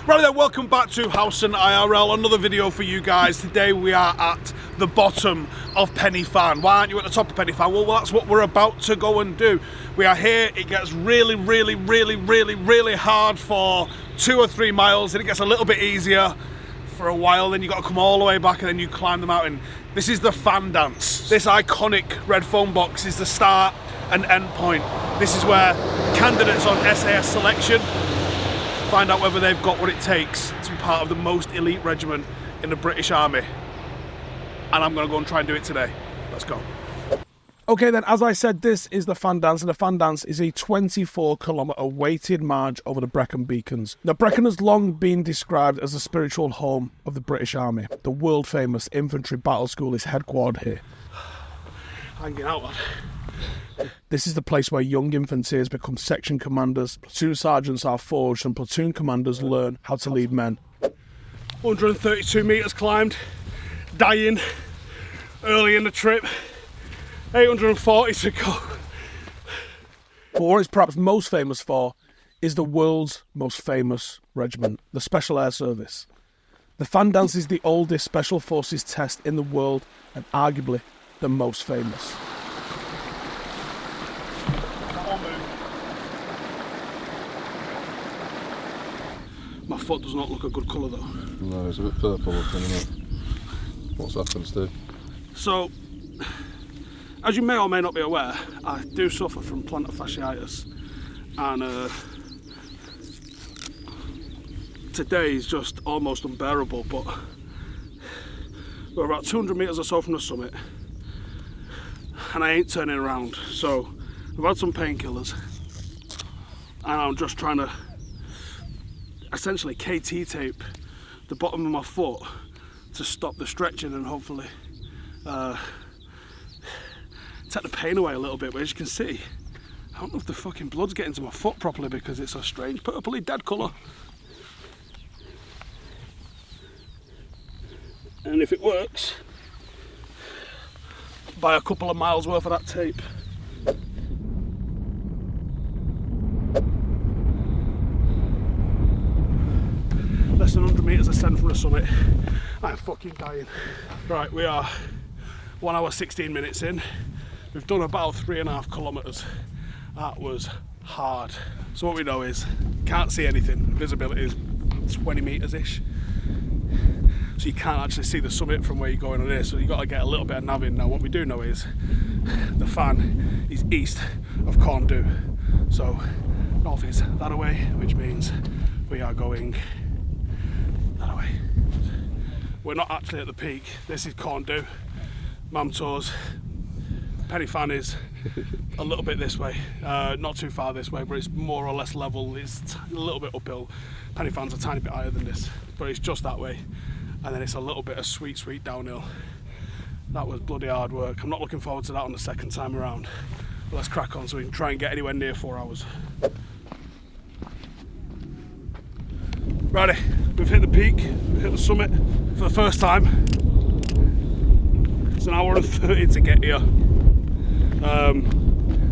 Right then, welcome back to Howson IRL, another video for you guys. Today we are at the bottom of Pen y Fan. Why aren't you at the top of Pen y Fan? Well, that's what we're about to go and do. We are here, it gets really hard for 2 or 3 miles, and it gets a little bit easier for a while, then you got to come all the way back and then you climb the mountain. This is the Fan Dance. This iconic red foam box is the start and end point. This is where candidates on SAS selection find out whether they've got what it takes to be part of the most elite regiment in the British Army. And I'm going to go and try and do it today. Let's go. Okay then, as I said, this is the Fan Dance, and the Fan Dance is a 24-kilometre weighted march over the Brecon Beacons. Now, Brecon has long been described as the spiritual home of the British Army. The world-famous infantry battle school is headquartered here. Hanging out, man. This is the place where young infanteers become section commanders, platoon sergeants are forged, and platoon commanders learn how to lead men. 132 metres climbed, dying early in the trip, 840 to go. But what it's perhaps most famous for is the world's most famous regiment, the Special Air Service. The Fan Dance is the oldest Special Forces test in the world and arguably the most famous. My foot does not look a good colour though. No, it's a bit purple looking, isn't it? What's happened, Steve? So, as you may or may not be aware, I do suffer from plantar fasciitis, and today is just almost unbearable, but we're about 200 metres or so from the summit and I ain't turning around, so I've had some painkillers and I'm just trying to essentially KT tape the bottom of my foot to stop the stretching and hopefully take the pain away a little bit. But as you can see, I don't know if the fucking blood's getting to my foot properly because it's a strange purpley dead colour. And if it works, buy a couple of miles worth of that tape. Less than 100 metres ascent from the summit. I'm fucking dying. Right, we are 1 hour 16 minutes in. We've done about 3.5 kilometres. That was hard. So what we know is, can't see anything. Visibility is 20 metres-ish. So you can't actually see the summit from where you're going on here. So you've got to get a little bit of navin. Now what we do know is, the fan is east of Corndu. So north is that away, which means we are going that way. We're not actually at the peak. This is Corndu. Mamtors. Pen y Fan is a little bit this way, not too far this way, but it's more or less level. It's a little bit uphill. Pen y Fan's a tiny bit higher than this, but it's just that way. And then it's a little bit of sweet downhill. That was bloody hard work. I'm not looking forward to that on the second time around. But let's crack on so we can try and get anywhere near 4 hours. Righty, we've hit the peak, we've hit the summit for the first time. It's 1 hour and 30 to get here. I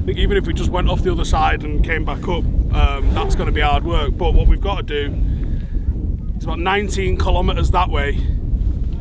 think even if we just went off the other side and came back up, that's going to be hard work. But what we've got to do is about 19 kilometres that way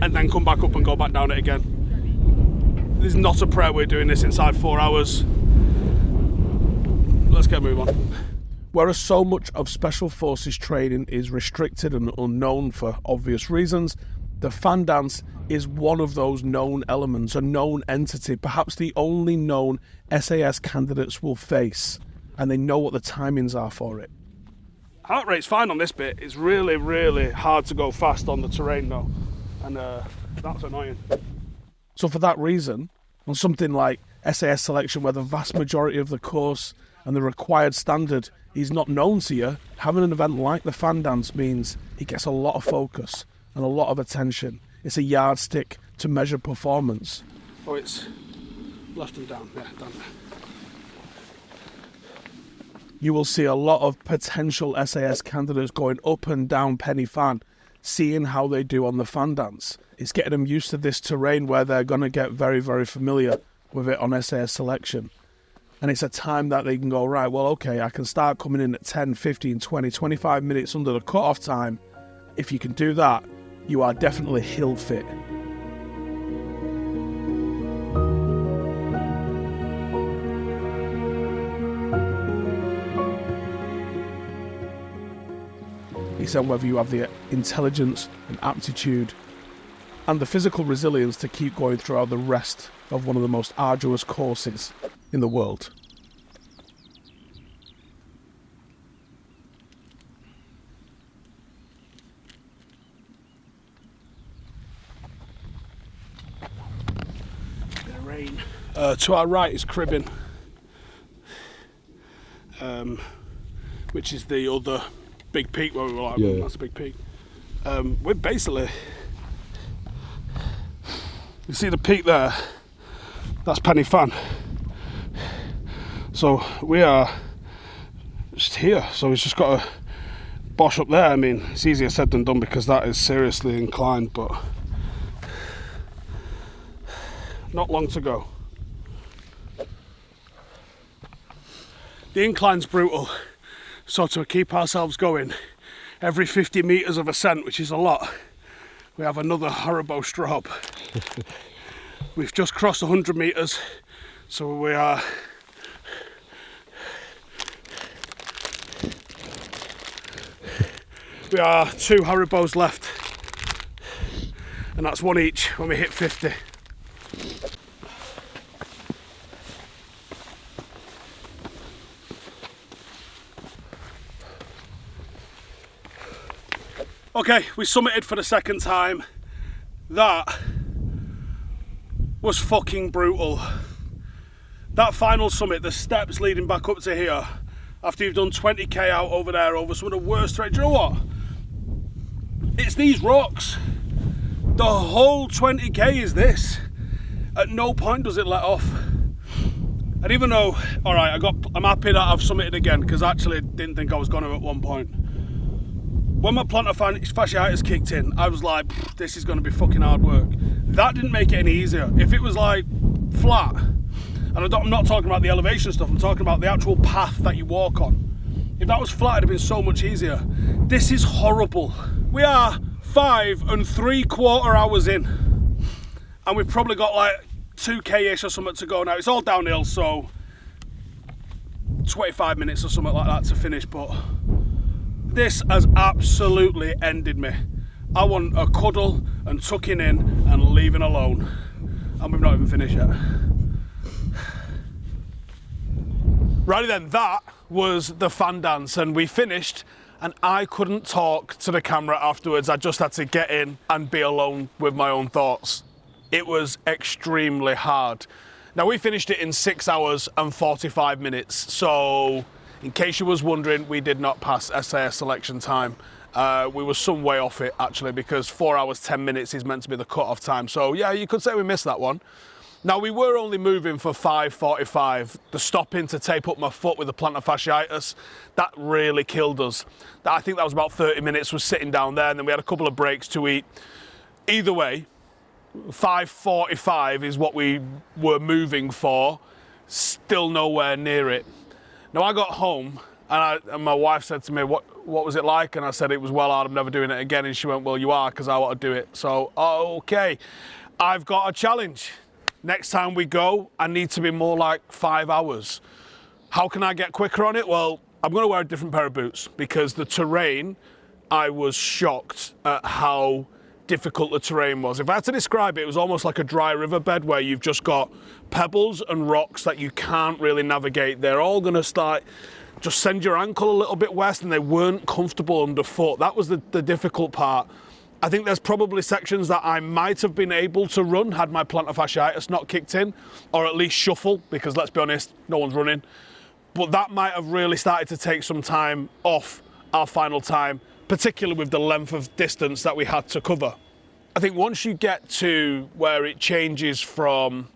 and then come back up and go back down it again. There's not a prayer we're doing this inside 4 hours. Let's get a move on. Whereas so much of Special Forces training is restricted and unknown for obvious reasons, the Fan Dance is one of those known elements, a known entity, perhaps the only known SAS candidates will face, and they know what the timings are for it. Heart rate's fine on this bit. It's really hard to go fast on the terrain though, and that's annoying. So for that reason, on something like SAS selection, where the vast majority of the course and the required standard is not known to you, having an event like the Fan Dance means it gets a lot of focus and a lot of attention. It's a yardstick to measure performance. Oh, it's left and down, yeah, down there. You will see a lot of potential SAS candidates going up and down Pen y Fan, seeing how they do on the Fan Dance. It's getting them used to this terrain where they're going to get very familiar with it on SAS selection. And it's a time that they can go, right, well, okay, I can start coming in at 10, 15, 20, 25 minutes under the cut-off time If you can do that, you are definitely hill fit. It's on whether you have the intelligence and aptitude and the physical resilience to keep going throughout the rest of one of the most arduous courses in the world. Bit of rain. To our right is Cribbin, which is the other big peak where we were like, that's a big peak. We're basically, you see the peak there, that's Penny Fan. So we are just here, so we've just got to bosh up there. I mean, it's easier said than done because that is seriously inclined, but not long to go. The incline's brutal. So to keep ourselves going, every 50 metres of ascent, which is a lot, we have another Haribo strop. We've just crossed 100 metres, so we are two Haribos left, and that's one each when we hit 50. Okay, we summited for the second time. That was fucking brutal. That final summit, the steps leading back up to here, after you've done 20k out over there, over some of the worst terrain. Do you know what? It's these rocks. The whole 20k is this. At no point does it let off. And even though, all right, I'm happy that I've summited again, because I actually didn't think I was going to at one point. When my plantar fasciitis kicked in, I was like, this is going to be fucking hard work. That didn't make it any easier. If it was like flat, and I'm not talking about the elevation stuff, I'm talking about the actual path that you walk on. If that was flat, it'd have been so much easier. This is horrible. We are 5 3/4 hours in, and we've probably got like 2k-ish or something to go now. It's all downhill, so 25 minutes or something like that to finish, but this has absolutely ended me. I want a cuddle and tucking in and leaving alone. And we've not even finished yet. Righty then, that was the fan dance, and we finished, and I couldn't talk to the camera afterwards. I just had to get in and be alone with my own thoughts. It was extremely hard. Now, we finished it in 6 hours and 45 minutes, so in case you was wondering, we did not pass SAS selection time. We were some way off it, actually, because 4 hours, 10 minutes is meant to be the cut-off time. So, yeah, you could say we missed that one. Now, we were only moving for 5:45. The stopping to tape up my foot with the plantar fasciitis, that really killed us. I think that was about 30 minutes, was sitting down there, and then we had a couple of breaks to eat. Either way, 5:45 is what we were moving for. Still nowhere near it. Now, I got home, and my wife said to me, what was it like? And I said, it was well hard, I'm never doing it again. And she went, well, you are, because I want to do it. So, okay, I've got a challenge. Next time we go, I need to be more like 5 hours. How can I get quicker on it? Well, I'm going to wear a different pair of boots, because the terrain, I was shocked at how difficult the terrain was. If I had to describe it, it was almost like a dry riverbed where you've just got pebbles and rocks that you can't really navigate. They're all going to start, just send your ankle a little bit west, and they weren't comfortable underfoot. That was the difficult part. I think there's probably sections that I might have been able to run had my plantar fasciitis not kicked in, or at least shuffle, because let's be honest, no one's running. But that might have really started to take some time off our final time, particularly with the length of distance that we had to cover. I think once you get to where it changes from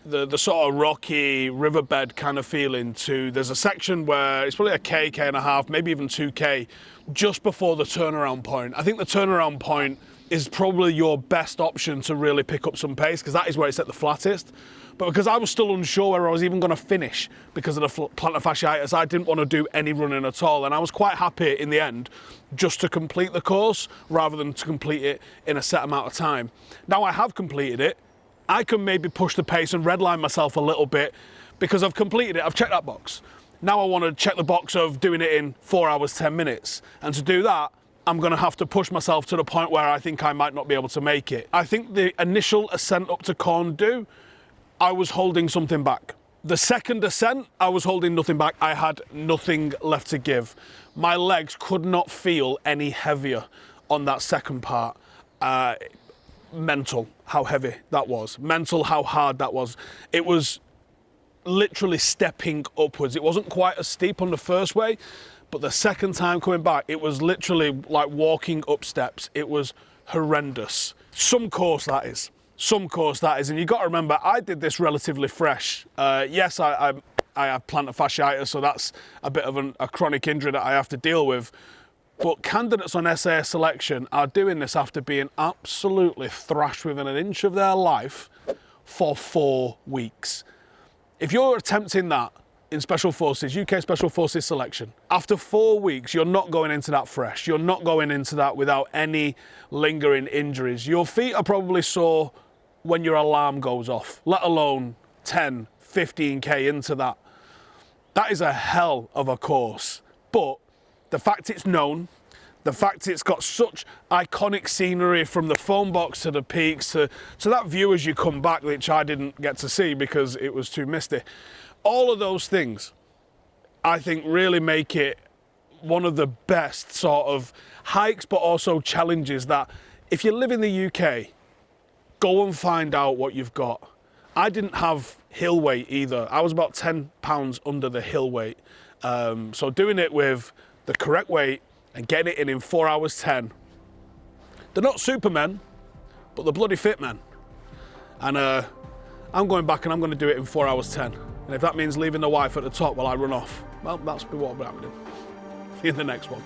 the sort of rocky riverbed kind of feeling to, there's a section where it's probably a K and a half, maybe even 2K, just before the turnaround point. I think the turnaround point is probably your best option to really pick up some pace, because that is where it's at the flattest. But because I was still unsure where I was even going to finish because of the plantar fasciitis, I didn't want to do any running at all. And I was quite happy in the end just to complete the course rather than to complete it in a set amount of time. Now I have completed it. I can maybe push the pace and redline myself a little bit because I've completed it. I've checked that box. Now I want to check the box of doing it in 4 hours, 10 minutes. And to do that, I'm going to have to push myself to the point where I think I might not be able to make it. I think the initial ascent up to Corndu, I was holding something back. The second ascent, I was holding nothing back. I had nothing left to give. My legs could not feel any heavier on that second part. Mental how heavy that was. Mental how hard that was. It was literally stepping upwards. It wasn't quite as steep on the first way, but the second time coming back, it was literally like walking up steps. It was horrendous. Some course that is. Some course that is, and you've got to remember, I did this relatively fresh. Yes, I have plantar fasciitis, so that's a bit of a chronic injury that I have to deal with. But candidates on SAS selection are doing this after being absolutely thrashed within an inch of their life for 4 weeks. If you're attempting that in Special Forces, UK Special Forces selection, after 4 weeks, you're not going into that fresh. You're not going into that without any lingering injuries. Your feet are probably sore when your alarm goes off, let alone 10, 15K into that. That is a hell of a course. But the fact it's known, the fact it's got such iconic scenery from the foam box to the peaks to that view as you come back, which I didn't get to see because it was too misty. All of those things, I think, really make it one of the best sort of hikes, but also challenges that if you live in the UK, go and find out what you've got. I didn't have hill weight either. I was about 10 pounds under the hill weight. So doing it with the correct weight and getting it in 4 hours 10. They're not supermen, but they're bloody fit men. And I'm going back and I'm going to do it in 4 hours 10. And if that means leaving the wife at the top while I run off, well, that's what will be happening. See you in the next one.